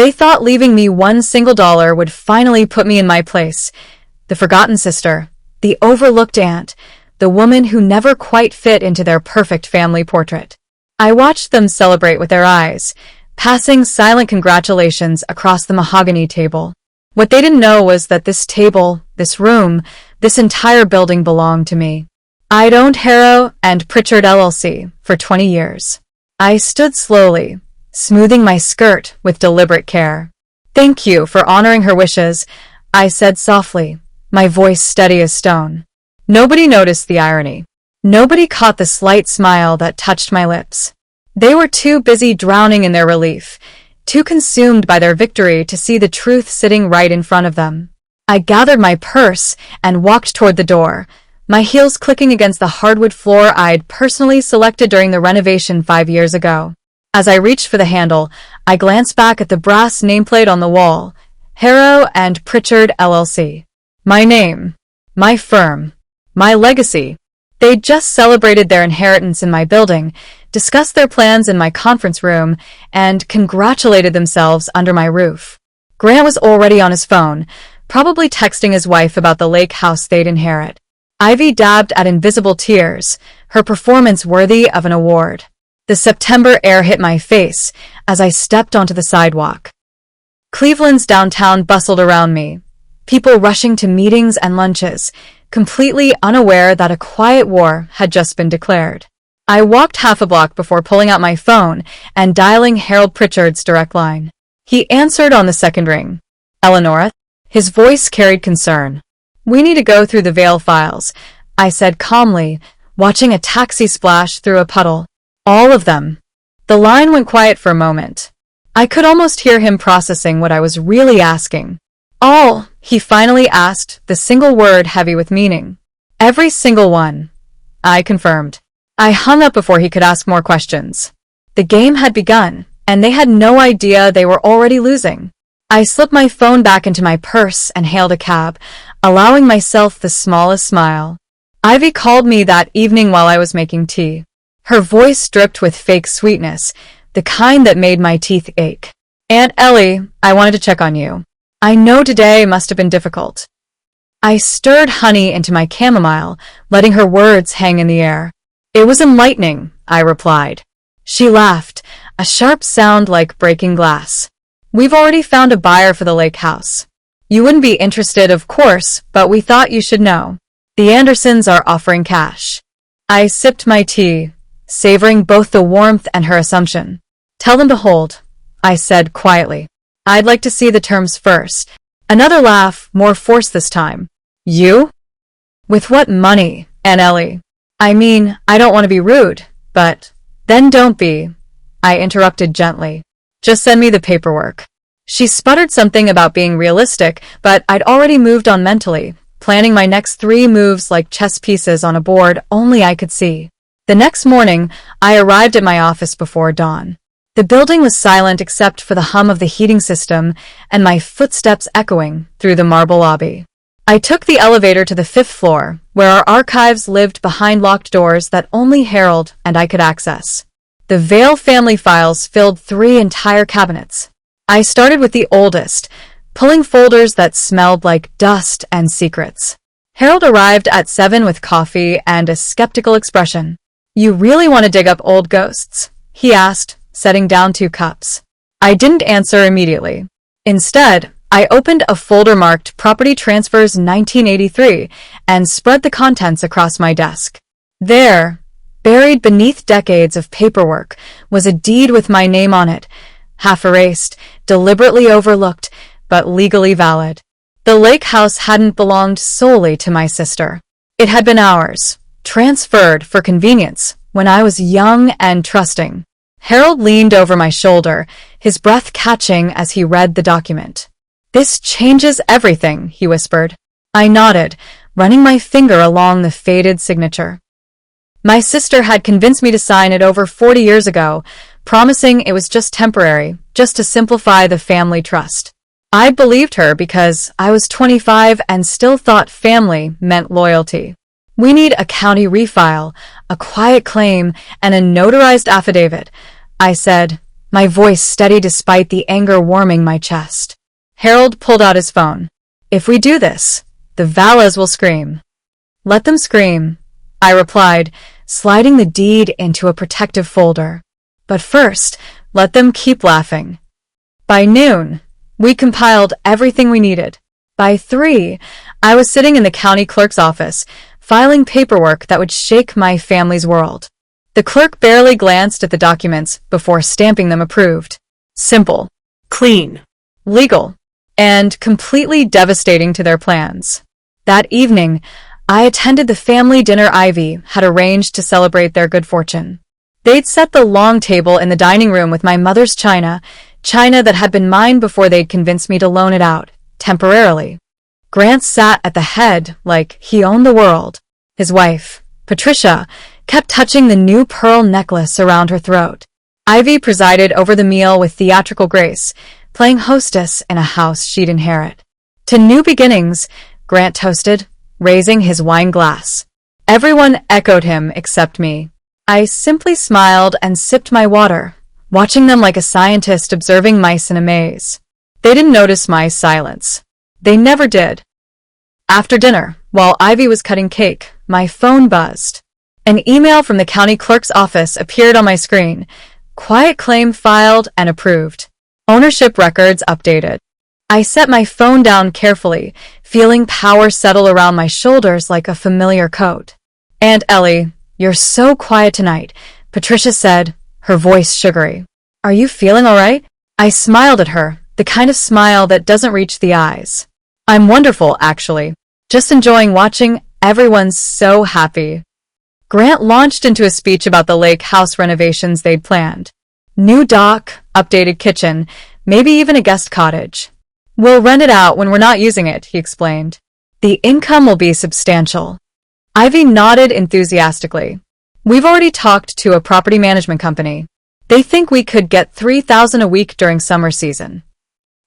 They thought leaving me $1 would finally put me in my place. The forgotten sister, the overlooked aunt, the woman who never quite fit into their perfect family portrait. I watched them celebrate with their eyes, passing silent congratulations across the mahogany table. What they didn't know was that this table, this room, this entire building belonged to me. I'd owned Harrow and Pritchard LLC for 20 years. I stood slowly, smoothing my skirt with deliberate care. "Thank you for honoring her wishes," I said softly, my voice steady as stone. Nobody noticed the irony. Nobody caught the slight smile that touched my lips. They were too busy drowning in their relief, too consumed by their victory to see the truth sitting right in front of them. I gathered my purse and walked toward the door, my heels clicking against the hardwood floor I'd personally selected during the renovation 5 years ago. As I reached for the handle, I glanced back at the brass nameplate on the wall, Harrow and Pritchard LLC. My name, my firm, my legacy. They'd just celebrated their inheritance in my building, discussed their plans in my conference room, and congratulated themselves under my roof. Grant was already on his phone, probably texting his wife about the lake house they'd inherit. Ivy dabbed at invisible tears, her performance worthy of an award. The September air hit my face as I stepped onto the sidewalk. Cleveland's downtown bustled around me, people rushing to meetings and lunches, completely unaware that a quiet war had just been declared. I walked half a block before pulling out my phone and dialing Harold Pritchard's direct line. He answered on the second ring. "Eleanor?" His voice carried concern. "We need to go through the Vale files," I said calmly, watching a taxi splash through a puddle. "All of them." The line went quiet for a moment. I could almost hear him processing what I was really asking. "All," he finally asked, the single word heavy with meaning. "Every single one," I confirmed. I hung up before he could ask more questions. The game had begun, and they had no idea they were already losing. I slipped my phone back into my purse and hailed a cab, allowing myself the smallest smile. Ivy called me that evening while I was making tea. Her voice dripped with fake sweetness, the kind that made my teeth ache. "Aunt Ellie, I wanted to check on you. I know today must have been difficult." I stirred honey into my chamomile, letting her words hang in the air. "It was enlightening," I replied. She laughed, a sharp sound like breaking glass. "We've already found a buyer for the lake house. You wouldn't be interested, of course, but we thought you should know. The Andersons are offering cash." I sipped my tea, savoring both the warmth and her assumption. "Tell them to hold," I said quietly. "I'd like to see the terms first." Another laugh, more forced this time. "You? With what money, Aunt Ellie? I mean, I don't want to be rude, but—" "Then don't be," I interrupted gently. "Just send me the paperwork." She sputtered something about being realistic, but I'd already moved on mentally, planning my next 3 moves like chess pieces on a board only I could see. The next morning, I arrived at my office before dawn. The building was silent except for the hum of the heating system and my footsteps echoing through the marble lobby. I took the elevator to the 5th floor, where our archives lived behind locked doors that only Harold and I could access. The Vale family files filled 3 entire cabinets. I started with the oldest, pulling folders that smelled like dust and secrets. Harold arrived at 7 with coffee and a skeptical expression. "You really want to dig up old ghosts?" he asked, setting down 2 cups. I didn't answer immediately. Instead, I opened a folder marked Property Transfers 1983 and spread the contents across my desk. There, buried beneath decades of paperwork, was a deed with my name on it, half erased, deliberately overlooked, but legally valid. The lake house hadn't belonged solely to my sister. It had been ours, transferred for convenience, when I was young and trusting. Harold leaned over my shoulder, his breath catching as he read the document. "This changes everything," he whispered. I nodded, running my finger along the faded signature. My sister had convinced me to sign it over 40 years ago, promising it was just temporary, just to simplify the family trust. I believed her because I was 25 and still thought family meant loyalty. "We need a county refile, a quiet claim, and a notarized affidavit," I said, my voice steady despite the anger warming my chest. Harold pulled out his phone. If we do this, the Vallas will scream. Let them scream, I replied, sliding the deed into a protective folder. But first, let them keep laughing. By noon, we compiled everything we needed. By 3, I was sitting in the county clerk's office, filing paperwork that would shake my family's world. The clerk barely glanced at the documents before stamping them approved. Simple, Clean. legal, and completely devastating to their plans. That evening, I attended the family dinner Ivy had arranged to celebrate their good fortune. They'd set the long table in the dining room with my mother's china that had been mine before they'd convinced me to loan it out, temporarily. Grant sat at the head like he owned the world. His wife, Patricia, kept touching the new pearl necklace around her throat. Ivy presided over the meal with theatrical grace, playing hostess in a house she'd inherit. To new beginnings, Grant toasted, raising his wine glass. Everyone echoed him except me. I simply smiled and sipped my water, watching them like a scientist observing mice in a maze. They didn't notice my silence. They never did. After dinner, while Ivy was cutting cake, my phone buzzed. An email from the county clerk's office appeared on my screen. Quiet claim filed and approved. Ownership records updated. I set my phone down carefully, feeling power settle around my shoulders like a familiar coat. Aunt Ellie, you're so quiet tonight, Patricia said, her voice sugary. Are you feeling all right? I smiled at her, the kind of smile that doesn't reach the eyes. I'm wonderful, actually. Just enjoying watching everyone so happy. Grant launched into a speech about the lake house renovations they'd planned. New dock, updated kitchen, maybe even a guest cottage. We'll rent it out when we're not using it, he explained. The income will be substantial. Ivy nodded enthusiastically. We've already talked to a property management company. They think we could get $3,000 a week during summer season.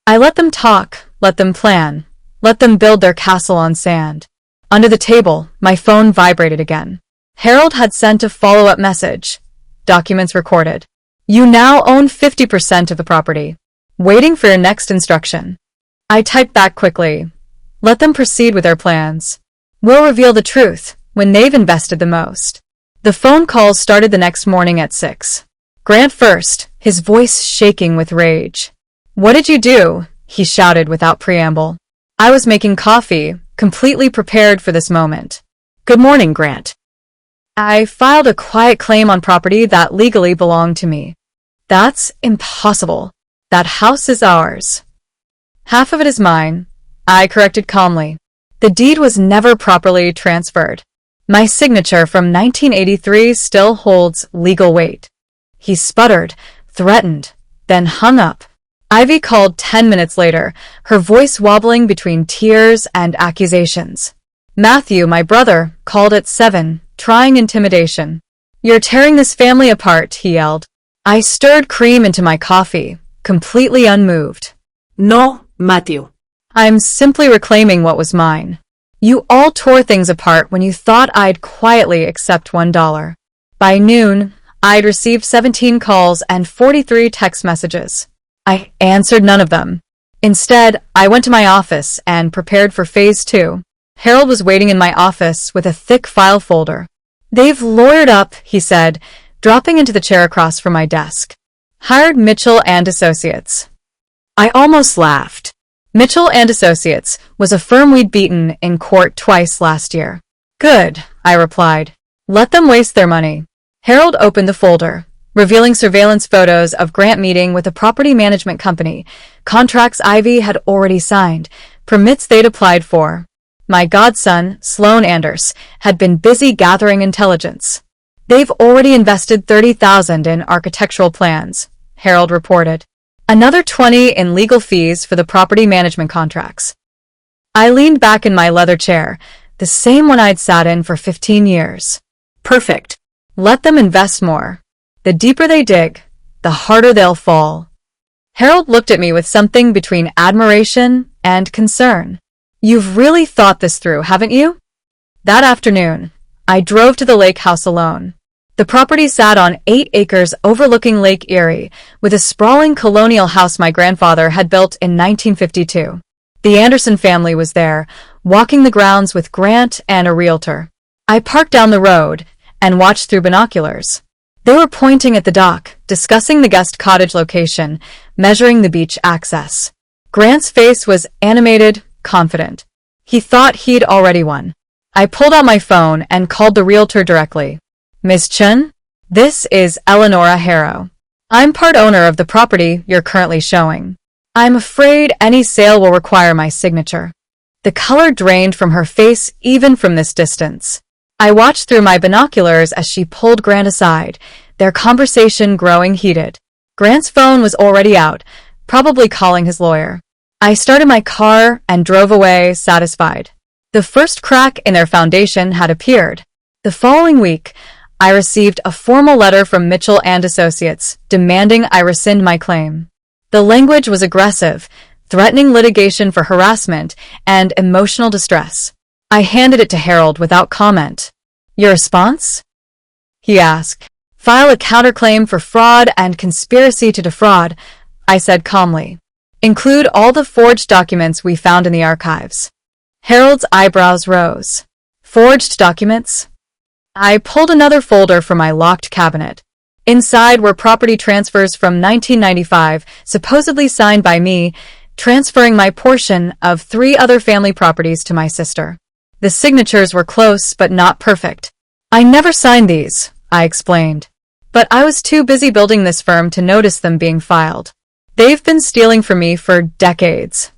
I let them talk, let them plan, let them build their castle on sand. Under the table, my phone vibrated again. Harold had sent a follow-up message. Documents recorded. You now own 50% of the property. Waiting for your next instruction. I typed back quickly. Let them proceed with their plans. We'll reveal the truth when they've invested the most. The phone calls started the next morning at 6. Grant first, his voice shaking with rage. What did you do? He shouted without preamble. I was making coffee, completely prepared for this moment. Good morning, Grant. I filed a quiet claim on property that legally belonged to me. That's impossible. That house is ours. Half of it is mine, I corrected calmly. The deed was never properly transferred. My signature from 1983 still holds legal weight. He sputtered, threatened, then hung up. Ivy called 10 minutes later, her voice wobbling between tears and accusations. Matthew, my brother, called at 7, trying intimidation. You're tearing this family apart, he yelled. I stirred cream into my coffee, completely unmoved. No, Matthew. I'm simply reclaiming what was mine. You all tore things apart when you thought I'd quietly accept $1. By noon, I'd received 17 calls and 43 text messages. I answered none of them. Instead, I went to my office and prepared for phase 2. Harold was waiting in my office with a thick file folder. They've lawyered up, he said, dropping into the chair across from my desk. Hired Mitchell and Associates. I almost laughed. Mitchell and Associates was a firm we'd beaten in court twice last year. Good, I replied. Let them waste their money. Harold opened the folder, revealing surveillance photos of Grant meeting with a property management company, contracts Ivy had already signed, permits they'd applied for. My godson, Sloan Anders, had been busy gathering intelligence. They've already invested $30,000 in architectural plans, Harold reported. Another $20,000 in legal fees for the property management contracts. I leaned back in my leather chair, the same one I'd sat in for 15 years. Perfect. Let them invest more. The deeper they dig, the harder they'll fall. Harold looked at me with something between admiration and concern. You've really thought this through, haven't you? That afternoon, I drove to the lake house alone. The property sat on 8 acres overlooking Lake Erie, with a sprawling colonial house my grandfather had built in 1952. The Anderson family was there, walking the grounds with Grant and a realtor. I parked down the road and watched through binoculars. They were pointing at the dock, discussing the guest cottage location, measuring the beach access. Grant's face was animated, confident. He thought he'd already won. I pulled out my phone and called the realtor directly. Ms. Chun, this is Eleonora Harrow. I'm part owner of the property you're currently showing. I'm afraid any sale will require my signature. The color drained from her face even from this distance. I watched through my binoculars as she pulled Grant aside, their conversation growing heated. Grant's phone was already out, probably calling his lawyer. I started my car and drove away, satisfied. The first crack in their foundation had appeared. The following week, I received a formal letter from Mitchell and Associates, demanding I rescind my claim. The language was aggressive, threatening litigation for harassment and emotional distress. I handed it to Harold without comment. Your response? He asked. File a counterclaim for fraud and conspiracy to defraud, I said calmly. Include all the forged documents we found in the archives. Harold's eyebrows rose. Forged documents? I pulled another folder from my locked cabinet. Inside were property transfers from 1995, supposedly signed by me, transferring my portion of 3 other family properties to my sister. The signatures were close but not perfect. I never signed these, I explained. But I was too busy building this firm to notice them being filed. They've been stealing from me for decades.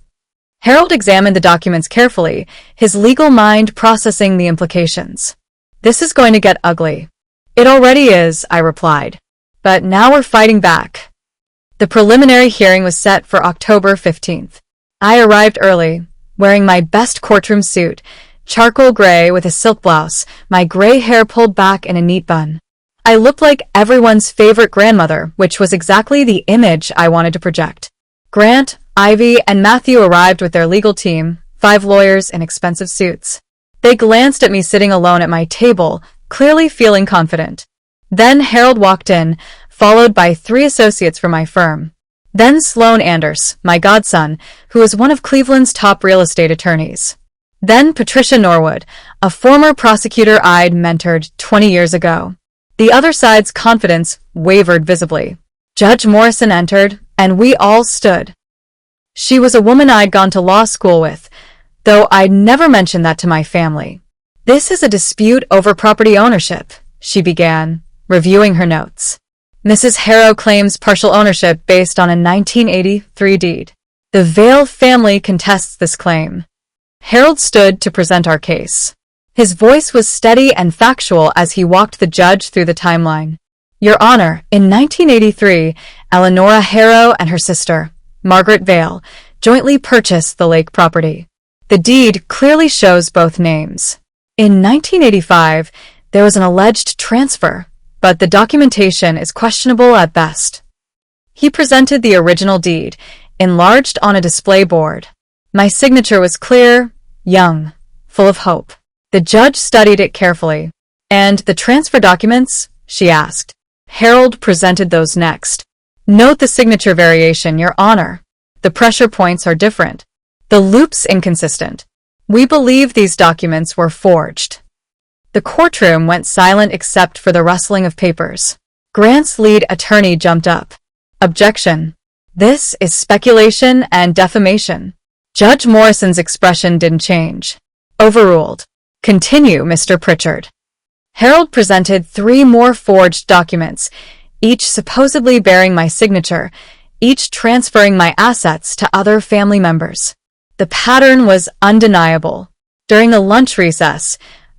Harold examined the documents carefully, his legal mind processing the implications. This is going to get ugly. It already is, I replied. But now we're fighting back. The preliminary hearing was set for October 15th. I arrived early, wearing my best courtroom suit, charcoal gray with a silk blouse, my gray hair pulled back in a neat bun. I looked like everyone's favorite grandmother, which was exactly the image I wanted to project. Grant, Ivy, and Matthew arrived with their legal team, 5 lawyers in expensive suits. They glanced at me sitting alone at my table, clearly feeling confident. Then Harold walked in, followed by 3 associates from my firm. Then Sloan Anders, my godson, who is one of Cleveland's top real estate attorneys. Then Patricia Norwood, a former prosecutor I'd mentored 20 years ago. The other side's confidence wavered visibly. Judge Morrison entered, and we all stood. She was a woman I'd gone to law school with, though I'd never mentioned that to my family. This is a dispute over property ownership, she began, reviewing her notes. Mrs. Harrow claims partial ownership based on a 1983 deed. The Vale family contests this claim. Harold stood to present our case. His voice was steady and factual as he walked the judge through the timeline. Your Honor, in 1983, Eleonora Harrow and her sister, Margaret Vale, jointly purchased the lake property. The deed clearly shows both names. In 1985, there was an alleged transfer, but the documentation is questionable at best. He presented the original deed, enlarged on a display board. My signature was clear, young, full of hope. The judge studied it carefully. And the transfer documents? She asked. Harold presented those next. Note the signature variation, Your Honor. The pressure points are different. The loop's inconsistent. We believe these documents were forged. The courtroom went silent except for the rustling of papers. Grant's lead attorney jumped up. Objection. This is speculation and defamation. Judge Morrison's expression didn't change. Overruled. Continue, Mr. Pritchard. Harold presented 3 more forged documents, each supposedly bearing my signature, each transferring my assets to other family members. The pattern was undeniable. During the lunch recess,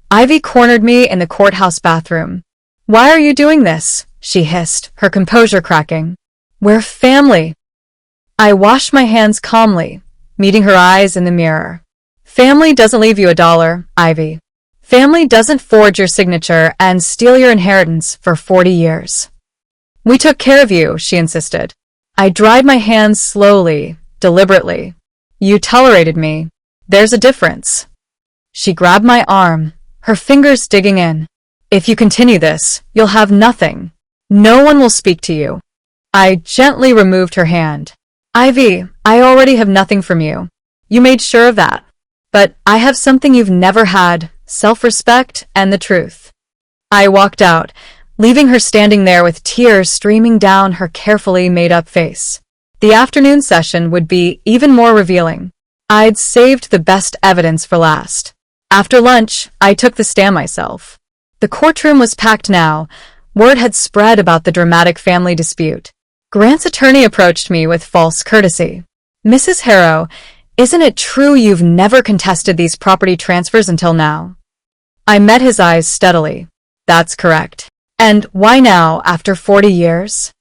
Ivy cornered me in the courthouse bathroom. Why are you doing this? She hissed, her composure cracking. We're family. I washed my hands calmly, meeting her eyes in the mirror. Family doesn't leave you $1, Ivy. Family doesn't forge your signature and steal your inheritance for 40 years. We took care of you, she insisted. I dried my hands slowly, deliberately. You tolerated me. There's a difference. She grabbed my arm, her fingers digging in. If you continue this, you'll have nothing. No one will speak to you. I gently removed her hand. Ivy, I already have nothing from you. You made sure of that. But I have something you've never had, self-respect and the truth. I walked out, leaving her standing there with tears streaming down her carefully made-up face. The afternoon session would be even more revealing. I'd saved the best evidence for last. After lunch, I took the stand myself. The courtroom was packed now. Word had spread about the dramatic family dispute. Grant's attorney approached me with false courtesy. Mrs. Harrow, isn't it true you've never contested these property transfers until now? I met his eyes steadily. That's correct. And why now, after 40 years?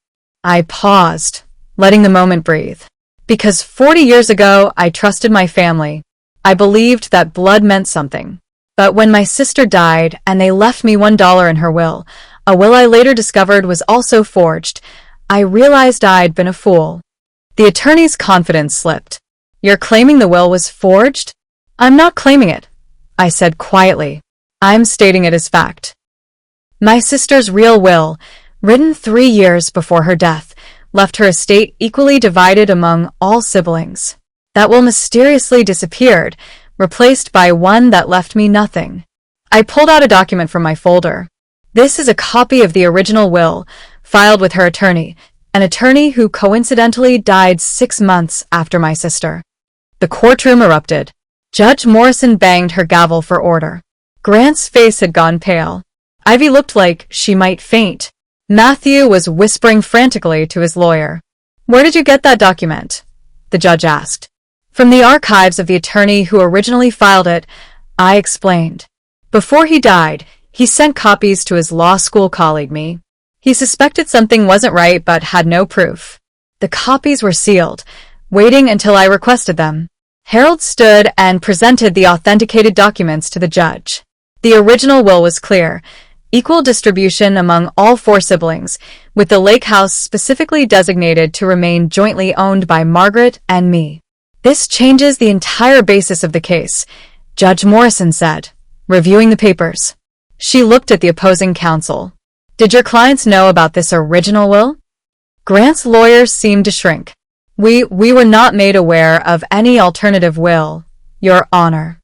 I paused, letting the moment breathe. Because 40 years ago, I trusted my family. I believed that blood meant something. But when my sister died and they left me $1 in her will, a will I later discovered was also forged, I realized I'd been a fool. The attorney's confidence slipped. You're claiming the will was forged? I'm not claiming it, I said quietly. I'm stating it as fact. My sister's real will, written 3 years before her death, left her estate equally divided among all siblings. That will mysteriously disappeared, replaced by one that left me nothing. I pulled out a document from my folder. This is a copy of the original will, filed with her attorney, an attorney who coincidentally died 6 months after my sister. The courtroom erupted. Judge Morrison banged her gavel for order. Grant's face had gone pale. Ivy looked like she might faint. Matthew was whispering frantically to his lawyer. Where did you get that document? The judge asked. From the archives of the attorney who originally filed it, I explained. Before he died, he sent copies to his law school colleague me. He suspected something wasn't right but had no proof. The copies were sealed, waiting until I requested them. Harold stood and presented the authenticated documents to the judge. The original will was clear. Equal distribution among all 4 siblings, with the lake house specifically designated to remain jointly owned by Margaret and me. This changes the entire basis of the case, Judge Morrison said, reviewing the papers. She looked at the opposing counsel. Did your clients know about this original will? Grant's lawyers seemed to shrink. We were not made aware of any alternative will, Your Honor.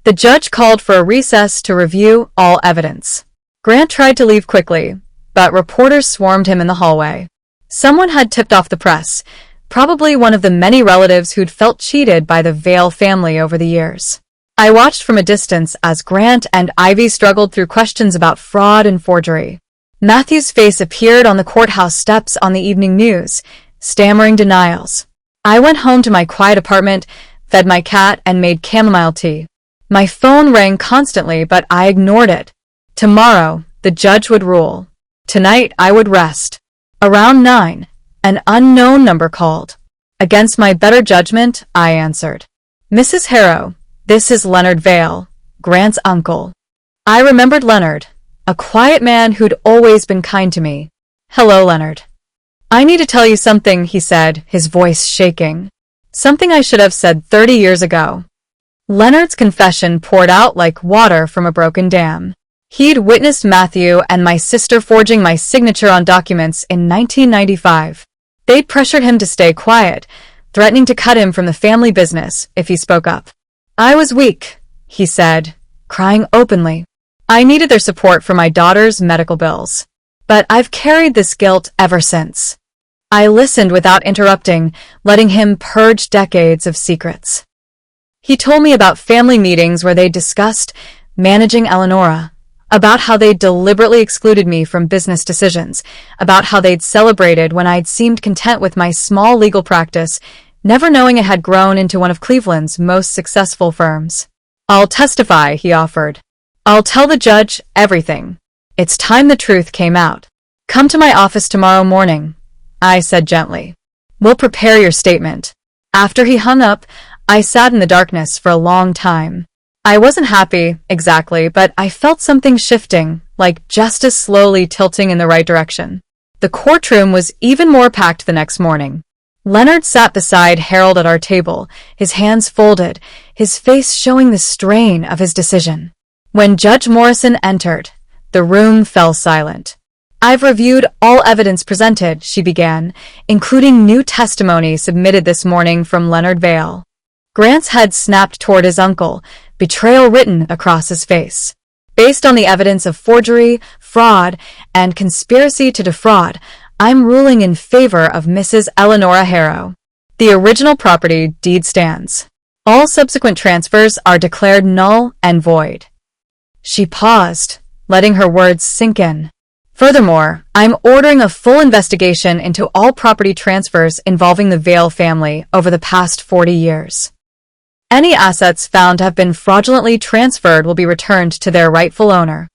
The judge called for a recess to review all evidence. Grant tried to leave quickly, but reporters swarmed him in the hallway. Someone had tipped off the press, probably one of the many relatives who'd felt cheated by the Vale family over the years. I watched from a distance as Grant and Ivy struggled through questions about fraud and forgery. Matthew's face appeared on the courthouse steps on the evening news, stammering denials. I went home to my quiet apartment, fed my cat, and made chamomile tea. My phone rang constantly, but I ignored it. Tomorrow, the judge would rule. Tonight, I would rest. Around 9, an unknown number called. Against my better judgment, I answered. Mrs. Harrow, this is Leonard Vale, Grant's uncle. I remembered Leonard, a quiet man who'd always been kind to me. Hello, Leonard. I need to tell you something, he said, his voice shaking. Something I should have said 30 years ago. Leonard's confession poured out like water from a broken dam. He'd witnessed Matthew and my sister forging my signature on documents in 1995. They'd pressured him to stay quiet, threatening to cut him from the family business if he spoke up. I was weak, he said, crying openly. I needed their support for my daughter's medical bills. But I've carried this guilt ever since. I listened without interrupting, letting him purge decades of secrets. He told me about family meetings where they discussed managing Eleonora, about how they'd deliberately excluded me from business decisions, about how they'd celebrated when I'd seemed content with my small legal practice, never knowing it had grown into one of Cleveland's most successful firms. I'll testify, he offered. I'll tell the judge everything. It's time the truth came out. Come to my office tomorrow morning, I said gently. We'll prepare your statement. After he hung up, I sat in the darkness for a long time. I wasn't happy, exactly, but I felt something shifting, like justice slowly tilting in the right direction. The courtroom was even more packed the next morning. Leonard sat beside Harold at our table, his hands folded, his face showing the strain of his decision. When Judge Morrison entered, The room fell silent. "I've reviewed all evidence presented," she began, "including new testimony submitted this morning from Leonard Vale." Grant's head snapped toward his uncle, betrayal written across his face. "Based on the evidence of forgery, fraud, and conspiracy to defraud, I'm ruling in favor of Mrs. Eleonora Harrow. The original property deed stands. All subsequent transfers are declared null and void." She paused, letting her words sink in. "Furthermore, I'm ordering a full investigation into all property transfers involving the Vale family over the past 40 years. Any assets found to have been fraudulently transferred will be returned to their rightful owner."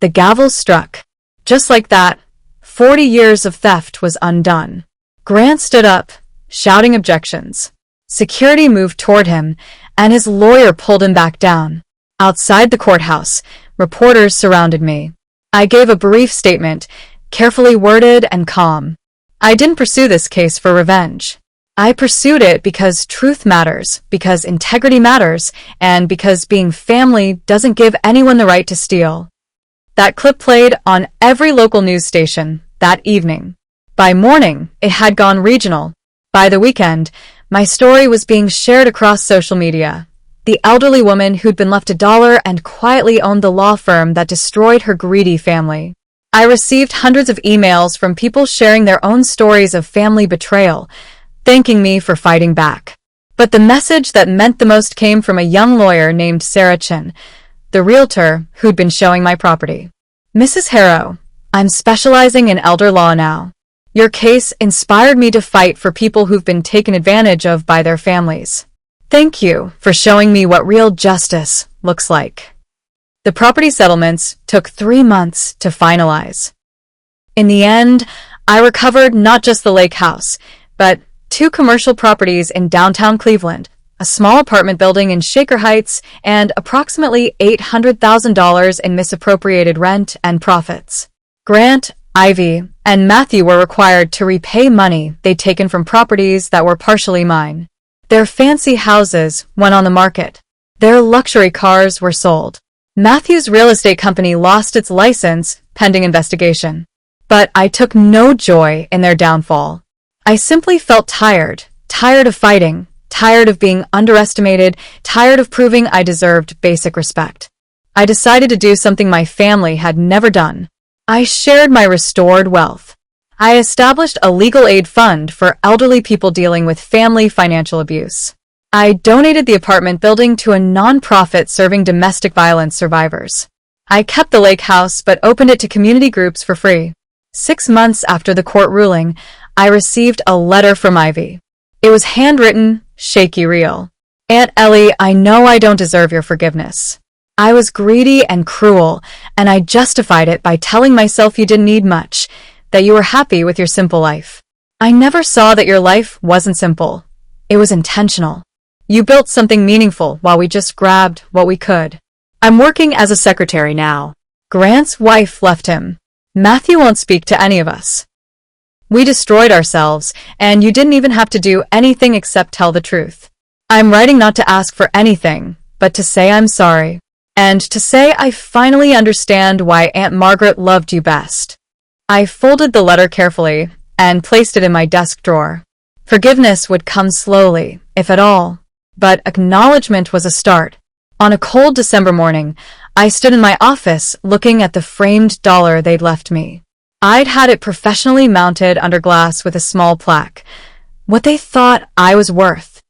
The gavel struck. Just like that, 40 years of theft was undone. Grant stood up, shouting objections. Security moved toward him, and his lawyer pulled him back down. Outside the courthouse, reporters surrounded me. I gave a brief statement, carefully worded and calm. I didn't pursue this case for revenge. I pursued it because truth matters, because integrity matters, and because being family doesn't give anyone the right to steal. That clip played on every local news station that evening. By morning, it had gone regional. By the weekend, my story was being shared across social media. The elderly woman who'd been left $1 and quietly owned the law firm that destroyed her greedy family. I received hundreds of emails from people sharing their own stories of family betrayal, thanking me for fighting back. But the message that meant the most came from a young lawyer named Sarah Chin, the realtor who'd been showing my property. "Mrs. Harrow, I'm specializing in elder law now. Your case inspired me to fight for people who've been taken advantage of by their families. Thank you for showing me what real justice looks like." The property settlements took 3 months to finalize. In the end, I recovered not just the lake house, but 2 commercial properties in downtown Cleveland, a small apartment building in Shaker Heights, and approximately $800,000 in misappropriated rent and profits. Grant, Ivy, and Matthew were required to repay money they'd taken from properties that were partially mine. Their fancy houses went on the market. Their luxury cars were sold. Matthew's real estate company lost its license pending investigation. But I took no joy in their downfall. I simply felt tired of fighting, tired of being underestimated, tired of proving I deserved basic respect. I decided to do something my family had never done. I shared my restored wealth. I established a legal aid fund for elderly people dealing with family financial abuse. I donated the apartment building to a nonprofit serving domestic violence survivors. I kept the lake house but opened it to community groups for free. 6 months after the court ruling, I received a letter from Ivy. It was handwritten, shaky real. "Aunt Ellie, I know I don't deserve your forgiveness. I was greedy and cruel, and I justified it by telling myself you didn't need much, that you were happy with your simple life. I never saw that your life wasn't simple. It was intentional. You built something meaningful while we just grabbed what we could. I'm working as a secretary now." Grant's wife left him. "Matthew won't speak to any of us. We destroyed ourselves, and you didn't even have to do anything except tell the truth. I'm writing not to ask for anything, but to say I'm sorry. And to say I finally understand why Aunt Margaret loved you best." I folded the letter carefully and placed it in my desk drawer. Forgiveness would come slowly, if at all, but acknowledgement was a start. On a cold December morning, I stood in my office looking at the framed dollar they'd left me. I'd had it professionally mounted under glass with a small plaque, what they thought I was worth.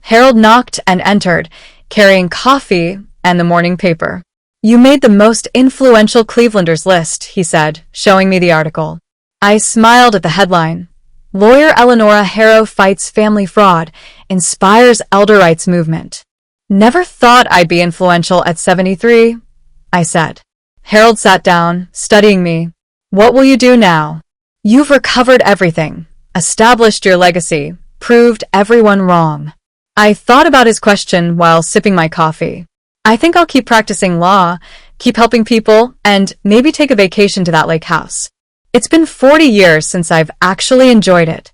Harold knocked and entered, carrying coffee and the morning paper. "You made the most influential Clevelanders list," he said, showing me the article. I smiled at the headline. "Lawyer Eleonora Harrow fights family fraud, inspires elder rights movement." "Never thought I'd be influential at 73, I said. Harold sat down, studying me. "What will you do now? You've recovered everything, established your legacy, proved everyone wrong." I thought about his question while sipping my coffee. "I think I'll keep practicing law, keep helping people, and maybe take a vacation to that lake house. It's been 40 years since I've actually enjoyed it."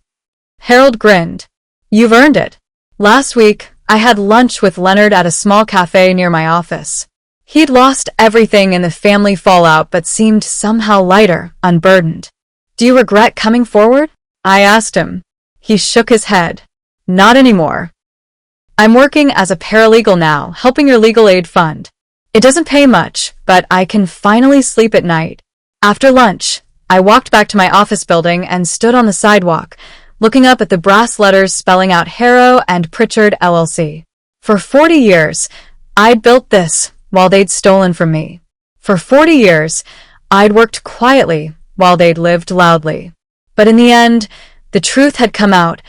Harold grinned. "You've earned it. Last week, I had lunch with Leonard at a small cafe near my office. He'd lost everything in the family fallout but seemed somehow lighter, unburdened. "Do you regret coming forward?" I asked him. He shook his head. "Not anymore. I'm working as a paralegal now, helping your legal aid fund. It doesn't pay much, but I can finally sleep at night." After lunch, I walked back to my office building and stood on the sidewalk, looking up at the brass letters spelling out Harrow and Pritchard LLC. For 40 years, I'd built this while they'd stolen from me. For 40 years, I'd worked quietly while they'd lived loudly. But in the end, the truth had come out,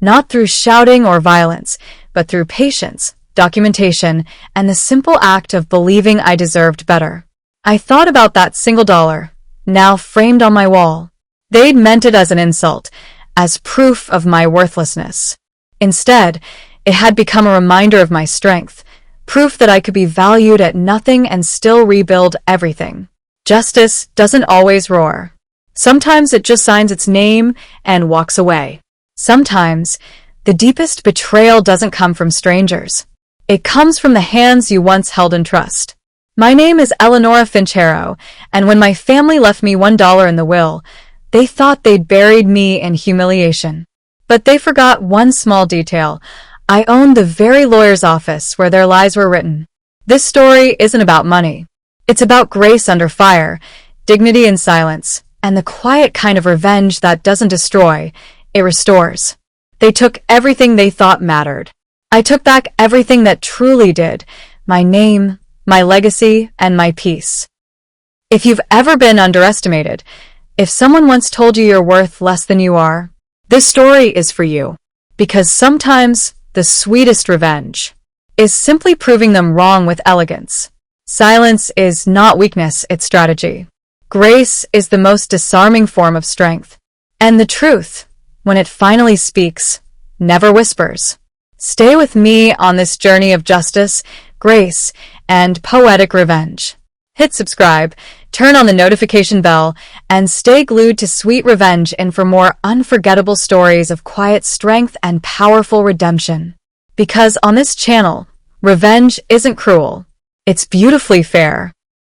not through shouting or violence, but through patience, documentation, and the simple act of believing I deserved better. I thought about that single dollar, now framed on my wall. They'd meant it as an insult, as proof of my worthlessness. Instead, it had become a reminder of my strength, proof that I could be valued at nothing and still rebuild everything. Justice doesn't always roar. Sometimes it just signs its name and walks away. Sometimes, the deepest betrayal doesn't come from strangers. It comes from the hands you once held in trust. My name is Eleonora Finchero, and when my family left me $1 in the will, they thought they'd buried me in humiliation. But they forgot one small detail. I owned the very lawyer's office where their lies were written. This story isn't about money. It's about grace under fire, dignity in silence, and the quiet kind of revenge that doesn't destroy, it restores. They took everything they thought mattered. I took back everything that truly did, my name, my legacy, and my peace. If you've ever been underestimated, if someone once told you you're worth less than you are, this story is for you. Because sometimes the sweetest revenge is simply proving them wrong with elegance. Silence is not weakness, it's strategy. Grace is the most disarming form of strength. And the truth, when it finally speaks, never whispers. Stay with me on this journey of justice, grace, and poetic revenge. Hit subscribe, turn on the notification bell, and stay glued to Sweet Revenge and for more unforgettable stories of quiet strength and powerful redemption. Because on this channel, revenge isn't cruel. It's beautifully fair.